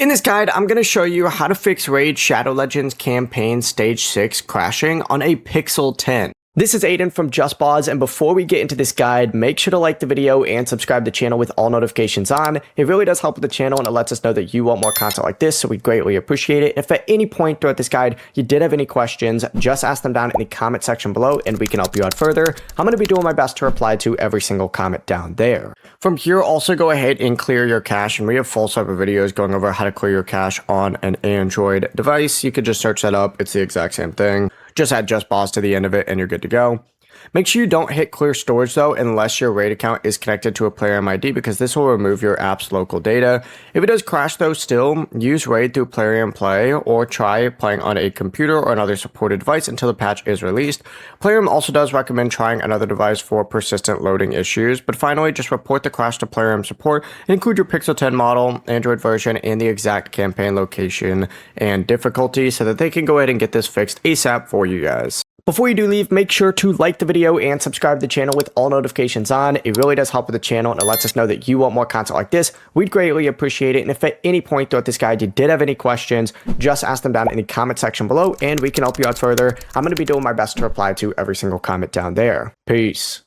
In this guide, I'm going to show you how to fix Raid Shadow Legends Campaign Stage 6 crashing on a Pixel 10. This is Aiden from JustBoz, and before we get into this guide, make sure to like the video and subscribe to the channel with all notifications on. It really does help with the channel and it lets us know that you want more content like this, so we greatly appreciate it. If at any point throughout this guide you did have any questions, just ask them down in the comment section below and we can help you out further. I'm going to be doing my best to reply to every single comment down there. From here, also go ahead and clear your cache, and we have full set of videos going over how to clear your cache on an Android device. You could just search that up. It's the exact same thing. Just add JustBoz to the end of it and you're good to go. Make sure you don't hit clear storage though unless your Raid account is connected to a Plarium ID, because this will remove your app's local data. If it does crash though, still use Raid through Plarium Play or try playing on a computer or another supported device until the patch is released. Plarium also does recommend trying another device for persistent loading issues. But finally, just report the crash to Plarium support and include your Pixel 10 model, Android version, and the exact campaign location and difficulty so that they can go ahead and get this fixed ASAP for you guys. Before you do leave, make sure to like the video and subscribe to the channel with all notifications on. It really does help with the channel and it lets us know that you want more content like this. We'd greatly appreciate it. And if at any point throughout this guide you did have any questions, just ask them down in the comment section below and we can help you out further. I'm going to be doing my best to reply to every single comment down there. Peace.